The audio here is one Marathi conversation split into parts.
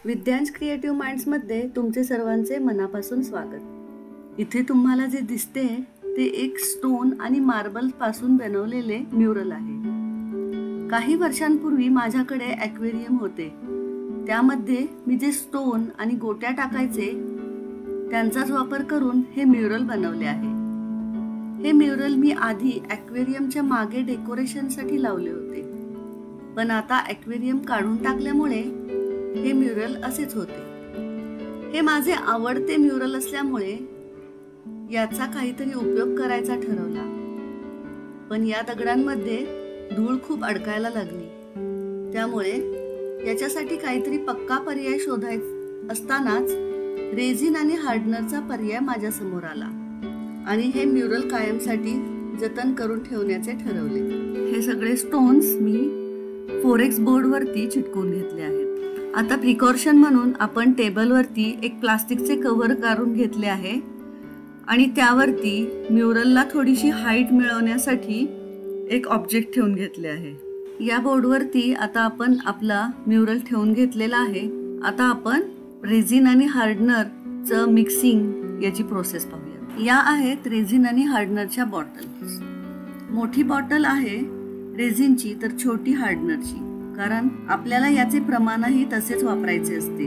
विद्यांश क्रिएटिव्ह माइंड्समध्ये तुमचे सर्वांचे मनापासून स्वागत। इथे तुम्हाला जे दिसते ते एक स्टोन आणि मार्बल पासून बनवलेले म्युरल आहे। काही वर्षांपूर्वी माझ्याकडे ॲक्वेरियम होते, त्यामध्ये मी जे स्टोन आणि गोट्या टाकायचे त्यांचाच वापर करून हे म्युरल बनवले आहे। हे म्युरल मी आधी ॲक्वेरियमच्या मागे डेकोरेशनसाठी लावले होते, पण आता ॲक्वेरियम काढून टाकल्यामुळे हे म्युरल असेच होते। हे माझे आवडते म्युरल असल्यामुळे याचा काहीतरी उपयोग करायचा ठरवला, पण या दगडांमध्ये धूळ खूप अडकायला लागली, त्यामुळे याच्यासाठी काहीतरी पक्का पर्याय शोधायचा असतानाच रेझिन आणि हार्डनरचा पर्याय माझ्या समोर आला आणि हे म्युरल कायमसाठी जतन करून ठेवण्याचे ठरवले। हे सगळे स्टोन्स मी फोरेक्स बोर्डवरती चिटकवून घेतले आहेत। आता प्रिकॉशन म्हणून आपण टेबलवरती एक प्लास्टिकचे कव्हर काढून घेतले आहे आणि त्यावरती म्युरलला थोडीशी हाईट मिळवण्यासाठी एक ऑब्जेक्ट ठेवून घेतले आहे। या बोर्डवरती आता आपण आपला म्युरल ठेवून घेतलेला आहे। आता आपण रेझिन आणि हार्डनरचं मिक्सिंग याची प्रोसेस पाहूया। या आहेत रेझिन आणि हार्डनरच्या बॉटल्स। मोठी बॉटल आहे रेझिनची तर छोटी हार्डनरची, कारण आपल्याला याचे प्रमाणही तसेच वापरायचे असते।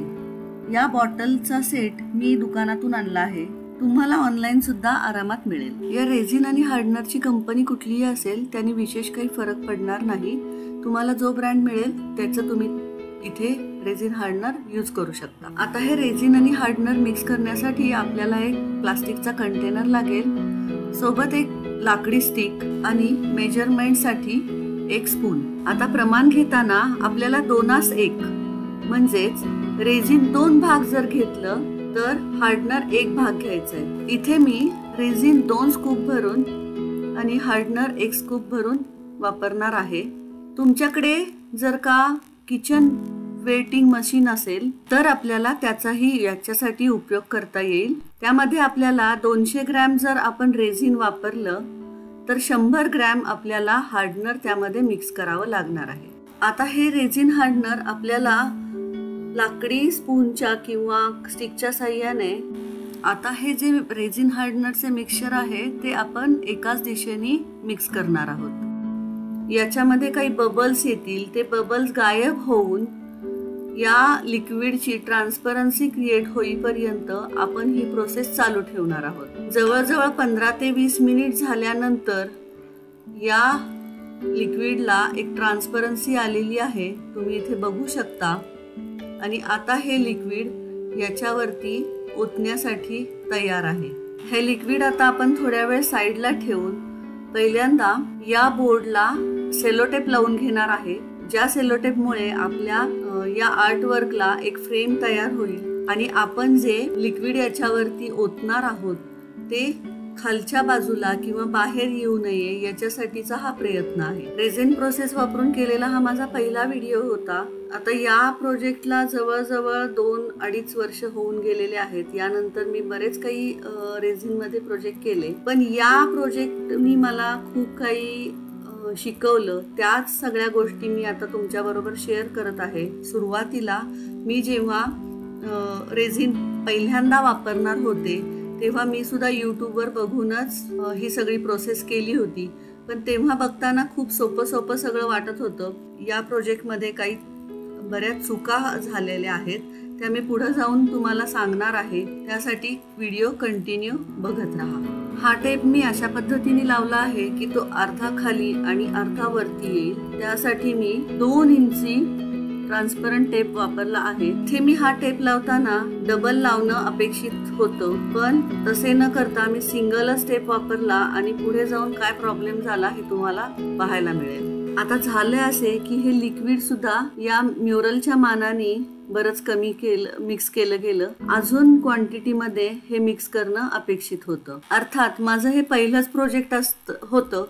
या बॉटलचा सेट मी दुकानातून आणला आहे, तुम्हाला ऑनलाईन सुद्धा आरामात मिळेल। या रेझिन आणि हार्डनरची कंपनी कुठलीही असेल त्याने विशेष काही फरक पडणार नाही। तुम्हाला जो ब्रँड मिळेल त्याचं तुम्ही इथे रेझिन हार्डनर यूज करू शकता। आता हे रेझिन आणि हार्डनर मिक्स करण्यासाठी आपल्याला एक प्लास्टिकचा कंटेनर लागेल, सोबत एक लाकडी स्टिक आणि मेजरमेंटसाठी एक स्पून। आता प्रमाण घेताना आपल्याला 2:1 म्हणजेच रेझिन 2 भाग जर घेतलं तर हार्डनर 1 भाग घ्यायचा आहे। इथे मी रेझिन 2 स्कूप भरून आणि हार्डनर 1 स्कूप भरून वापरणार आहे। तुमच्याकडे जर का किचन वेटिंग मशीन असेल तर आपल्याला त्याचाही याच्यासाठी उपयोग करता येईल। त्यामध्ये आपल्याला 200 ग्रॅम जर आपण रेझिन वापरलं तर 100 ग्रॅम आपल्याला हार्डनर त्यामध्ये मिक्स करावं लागणार आहे। आता हे रेझिन हार्डनर आपल्याला लाकडी स्पूनच्या किंवा स्टिकच्या साहाय्याने आता हे जे रेझिन हार्डनरचे मिक्सचर आहे ते आपण एकाच दिशेने मिक्स करणार आहोत। याच्यामध्ये काही बबल्स येतील, ते बबल्स गायब होऊन या लिक्विडची ट्रान्सपरन्सी क्रिएट होईपर्यंत आपण ही प्रोसेस चालू ठेवणार आहोत। जवळजवळ 15 ते 20 मिनिट झाल्यानंतर या लिक्विडला एक ट्रान्सपरन्सी आलेली आहे, तुम्ही इथे बघू शकता। आणि आता हे लिक्विड याच्यावरती ओतण्यासाठी तयार आहे। हे लिक्विड आता आपण थोड्या वेळ साईडला ठेवून पहिल्यांदा या बोर्डला सेलोटेप लावून घेणार आहे, ज्या सेलोटेपमुळे आपल्या या आर्टवर्कला एक फ्रेम तयार होईल आणि आपण जे लिक्विड याच्यावरती ओतणार आहोत ते खालच्या बाजूला किंवा बाहेर येऊ नये याच्यासाठीचा हा प्रयत्न आहे। रेझिन प्रोसेस वापरून केलेला हा माझा पहिला व्हिडिओ होता। आता या प्रोजेक्टला जवळजवळ 2-2.5 वर्ष होऊन गेलेले आहेत। यानंतर मी बरेच काही रेझिनमध्ये प्रोजेक्ट केले, पण या प्रोजेक्टनी मला खूप काही शिकवलं। त्याच सगळ्या गोष्टी मी आता तुमच्या बरोबर शेअर करत आहे। सुरुवातीला मी जेव्हा रेझिन पहिल्यांदा वापरणार होते तेव्हा मी सुद्धा यूट्यूबवर बघूनच ही सगळी प्रोसेस केली होती, पण तेव्हा बघताना खूप सोपं सगळं वाटत होतं। या प्रोजेक्टमध्ये काही बऱ्याच चुका झालेल्या आहेत, त्या मी पुढे जाऊन तुम्हाला सांगणार आहे, त्यासाठी व्हिडिओ कंटिन्यू बघत राहा। हा टेप मी अशा पद्धतीने लावला आहे की तो अर्धा खाली आणि अर्धा वरती येईल, त्यासाठी मी 2 इंची ट्रान्सपरंट टेप वापरला आहे। इथे मी हा टेप लावताना डबल लावणं अपेक्षित होतं, पण तसे न करता मी सिंगलच टेप वापरला आणि पुढे जाऊन काय प्रॉब्लेम झाला हे तुम्हाला पाहायला मिळेल। आता झाले असे की हे लिक्विड सुद्धा या म्युरलच्या मानाने बरंच कमी मिक्स केलं गेलं। अजून क्वांटिटीमध्ये हे मिक्स करणं अपेक्षित होतं। अर्थात माझं हे पहिलंच प्रोजेक्ट होतं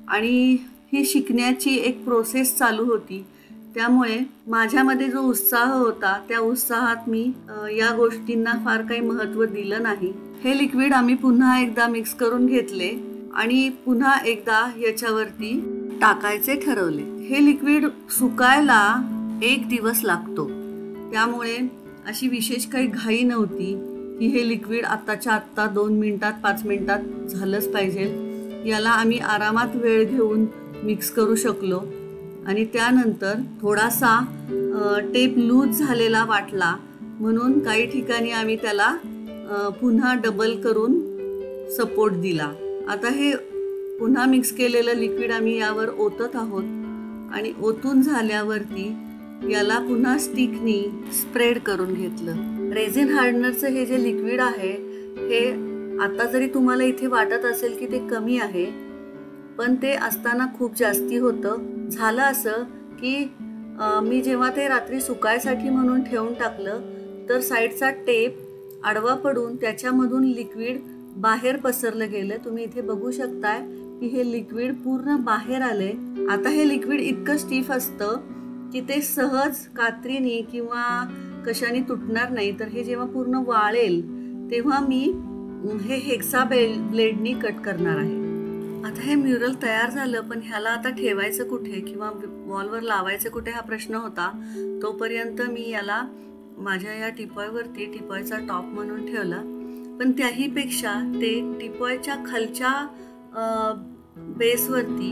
आणि ही शिकण्याची एक प्रोसेस चालू होती, त्यामुळे माझ्यामध्ये जो उत्साह होता त्या उत्साहात मी या गोष्टींना फार काही महत्त्व दिलं नाही। हे लिक्विड आम्ही पुन्हा एकदा मिक्स करून घेतले आणि पुन्हा एकदा याच्यावरती टाकायचे ठरवले। हे लिक्विड सुकायला 1 दिवस लागतो, त्यामुळे अशी विशेष काही घाई नव्हती की हे लिक्विड आत्ताच्या आत्ता 2 मिनिटात 5 मिनिटात झालंच पाहिजे. याला आम्ही आरामात वेळ घेऊन मिक्स करू शकलो आणि त्यानंतर थोडासा टेप लूज झालेला वाटला म्हणून काही ठिकाणी आम्ही त्याला पुन्हा डबल करून सपोर्ट दिला. आता हे पुन्हा मिक्स केलेलं लिक्विड आम्ही यावर ओतत आहोत आणि ओतून झाल्यावरती याला पुन्हा स्टिकनी स्प्रेड करून घेतलं. रेझिन हार्डनरचं हे जे लिक्विड आहे हे आता जरी तुम्हाला इथे वाटत असेल की ते कमी आहे, पण ते असताना खूप जास्ती होतं. झालं असं की मी जेव्हा ते रात्री सुकायसाठी म्हणून ठेवून टाकलं तर साईडचा टेप आडवा पडून त्याच्यामधून लिक्विड बाहेर पसरलं गेलं. तुम्ही इथे बघू शकताय की हे लिक्विड पूर्ण बाहेर आले. आता हे लिक्विड इतकं स्टिफ असतं की ते सहज कात्रीने किंवा कशाने तुटणार नाही. तर हे जेव्हा पूर्ण वाळेल तेव्हा मी हे हेक्सा ब्लेडनी कट करणार आहे. आता हे म्युरल तयार झालं, पण ह्याला आता ठेवायचं कुठे किंवा वॉलवर लावायचं कुठे हा प्रश्न होता. तोपर्यंत मी याला माझ्या या टिपॉयवरती टिपॉयचा टॉप म्हणून ठेवला. पण त्याहीपेक्षा ते टिपॉयच्या खालच्या बेसवरती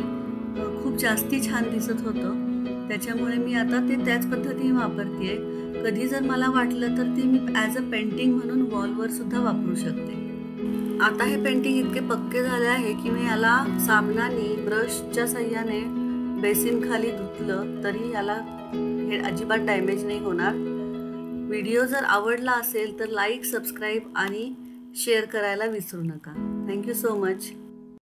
खूप जास्ती छान दिसत होतं. त्याच्यामुळे मी आता ते त्याच पद्धतीने वापरते. कधी जर मला वाटलं तर ते मी ॲज अ पेंटिंग म्हणून वॉलवर सुद्धा वापरू शकते. आता हे पेंटिंग इतके पक्के झाले आहे की मी याला साबणाने ब्रशच्या साह्याने बेसिन खाली धुतलं तरी याला हे अजिबात डॅमेज नाही होणार. व्हिडिओ जर आवडला असेल तर लाईक, सबस्क्राईब आणि शेअर करायला विसरू नका. Thank you so much.